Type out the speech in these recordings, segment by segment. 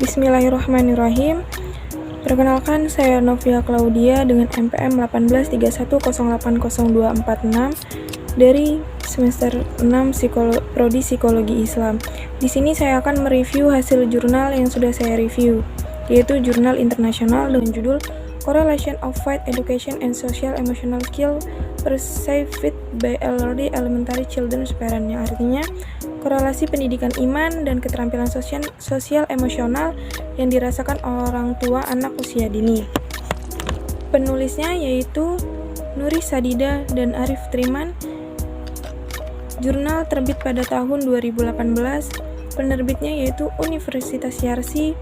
Bismillahirrahmanirrahim. Perkenalkan, saya Novia Claudia dengan NPM 1831080246 dari semester 6 Prodi Psikologi Islam. Di sini saya akan mereview hasil jurnal yang sudah saya review, yaitu jurnal internasional dengan judul Correlation of Faith Education and Social Emotional Skill Perceived by Early Elementary Children's Parents, yang artinya korelasi pendidikan iman dan keterampilan sosial emosional yang dirasakan orang tua anak usia dini. Penulisnya yaitu Nuri Sadida dan Arif Triman. Jurnal terbit pada tahun 2018. Penerbitnya yaitu Universitas Yarsi,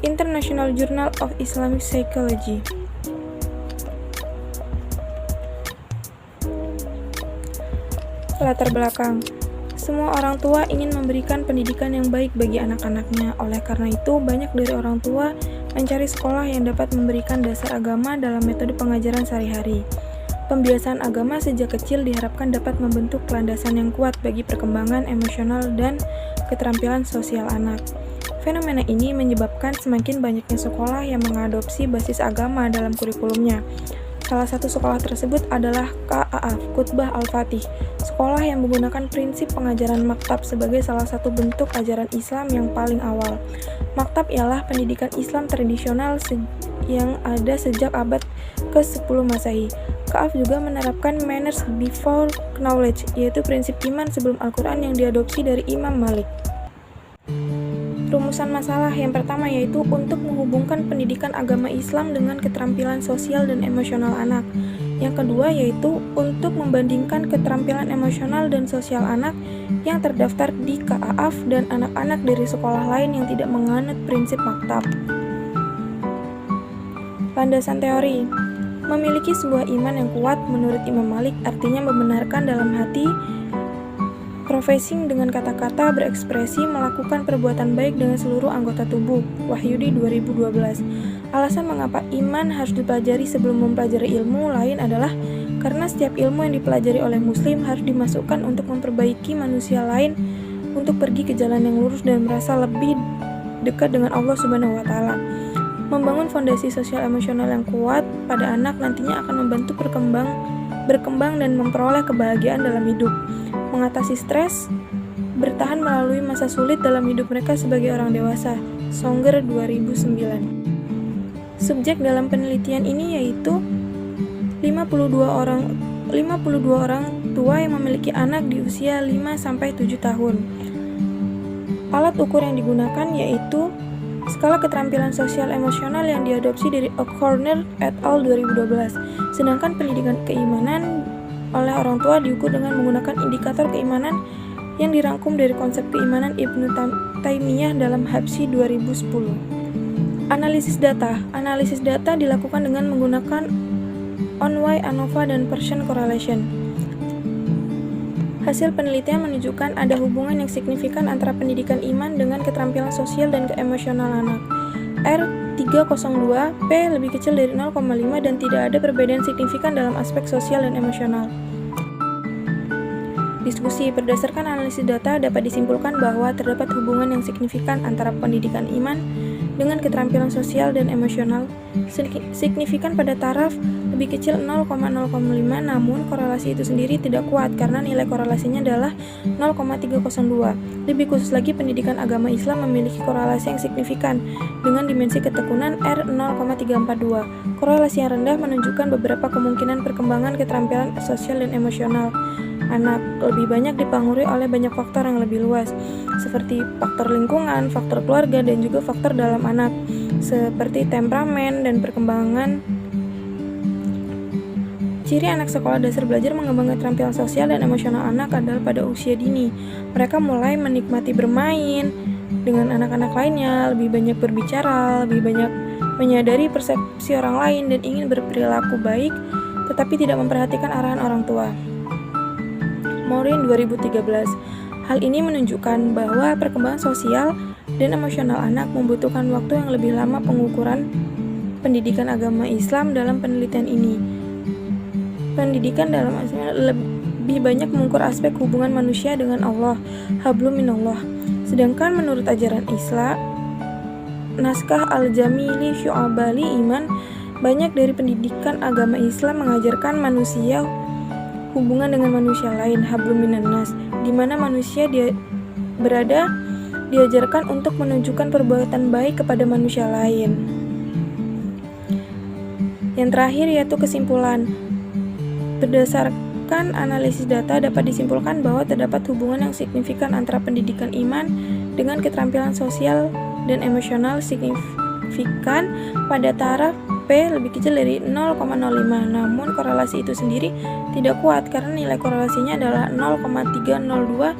International Journal of Islamic Psychology. Latar belakang. Semua orang tua ingin memberikan pendidikan yang baik bagi anak-anaknya. Oleh karena itu, banyak dari orang tua mencari sekolah yang dapat memberikan dasar agama dalam metode pengajaran sehari-hari. Pembiasaan agama sejak kecil diharapkan dapat membentuk landasan yang kuat bagi perkembangan emosional dan keterampilan sosial anak. Fenomena ini menyebabkan semakin banyaknya sekolah yang mengadopsi basis agama dalam kurikulumnya. Salah satu sekolah tersebut adalah KAAF, Khutbah Al-Fatih, sekolah yang menggunakan prinsip pengajaran maktab sebagai salah satu bentuk ajaran Islam yang paling awal. Maktab ialah pendidikan Islam tradisional yang ada sejak abad ke-10 Masehi. KAAF juga menerapkan manners before knowledge, yaitu prinsip iman sebelum Al-Quran yang diadopsi dari Imam Malik. Rumusan masalah yang pertama yaitu untuk menghubungkan pendidikan agama Islam dengan keterampilan sosial dan emosional anak. Yang kedua yaitu untuk membandingkan keterampilan emosional dan sosial anak yang terdaftar di KAAF dan anak-anak dari sekolah lain yang tidak menganut prinsip maktab. Landasan teori. Memiliki sebuah iman yang kuat menurut Imam Malik artinya membenarkan dalam hati, professing dengan kata-kata, berekspresi, melakukan perbuatan baik dengan seluruh anggota tubuh. Wahyudi 2012. Alasan mengapa iman harus dipelajari sebelum mempelajari ilmu lain adalah karena setiap ilmu yang dipelajari oleh muslim harus dimasukkan untuk memperbaiki manusia lain untuk pergi ke jalan yang lurus dan merasa lebih dekat dengan Allah Subhanahu wa taala. Membangun fondasi sosial emosional yang kuat pada anak nantinya akan membantu berkembang dan memperoleh kebahagiaan dalam hidup, mengatasi stres, bertahan melalui masa sulit dalam hidup mereka sebagai orang dewasa. Songer 2009. Subjek dalam penelitian ini yaitu 52 orang tua yang memiliki anak di usia 5-7 tahun. Alat ukur yang digunakan yaitu skala keterampilan sosial emosional yang diadopsi dari O'Connor et al. 2012. Sedangkan pendidikan keimanan oleh orang tua diukur dengan menggunakan indikator keimanan yang dirangkum dari konsep keimanan Ibnu Taimiyah dalam Habsyi 2010. Analisis data. Analisis data dilakukan dengan menggunakan Onway, ANOVA, dan Pearson correlation. Hasil penelitian menunjukkan ada hubungan yang signifikan antara pendidikan iman dengan keterampilan sosial dan keemosional anak. R302, P lebih kecil dari 0,5 dan tidak ada perbedaan signifikan dalam aspek sosial dan emosional. Diskusi. Berdasarkan analisis data dapat disimpulkan bahwa terdapat hubungan yang signifikan antara pendidikan iman dengan keterampilan sosial dan emosional. Signifikan pada taraf lebih kecil 0,05, namun korelasi itu sendiri tidak kuat karena nilai korelasinya adalah 0,302. Lebih khusus lagi, pendidikan agama Islam memiliki korelasi yang signifikan dengan dimensi ketekunan R0,342. Korelasi yang rendah menunjukkan beberapa kemungkinan perkembangan keterampilan sosial dan emosional anak lebih banyak dipengaruhi oleh banyak faktor yang lebih luas, seperti faktor lingkungan, faktor keluarga, dan juga faktor dalam anak, seperti temperamen dan perkembangan. Ciri anak sekolah dasar belajar mengembangkan keterampilan sosial dan emosional anak adalah pada usia dini. Mereka mulai menikmati bermain dengan anak-anak lainnya, lebih banyak berbicara, lebih banyak menyadari persepsi orang lain, dan ingin berperilaku baik, tetapi tidak memperhatikan arahan orang tua. Maureen 2013. Hal ini menunjukkan bahwa perkembangan sosial dan emosional anak membutuhkan waktu yang lebih lama. Pengukuran pendidikan agama Islam dalam penelitian ini. Pendidikan dalam lebih banyak mengukur aspek hubungan manusia dengan Allah, hablum minallah. Sedangkan menurut ajaran Islam, naskah Al-Jamili Syu'abali Iman, banyak dari pendidikan agama Islam mengajarkan manusia hubungan dengan manusia lain, hablum minan nas, di mana manusia berada diajarkan untuk menunjukkan perbuatan baik kepada manusia lain. Yang terakhir yaitu kesimpulan. Berdasarkan analisis data dapat disimpulkan bahwa terdapat hubungan yang signifikan antara pendidikan iman dengan keterampilan sosial dan emosional signifikan pada taraf P lebih kecil dari 0,05. Namun korelasi itu sendiri tidak kuat karena nilai korelasinya adalah 0,302.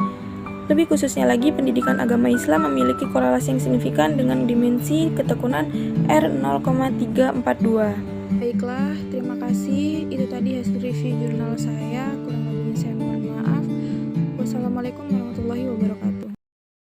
Lebih khususnya lagi, pendidikan agama Islam memiliki korelasi yang signifikan dengan dimensi ketekunan R0,342. Baiklah, terima kasih. Itu tadi hasil review jurnal saya. Kurang lebihnya saya mohon maaf. Wassalamualaikum warahmatullahi wabarakatuh.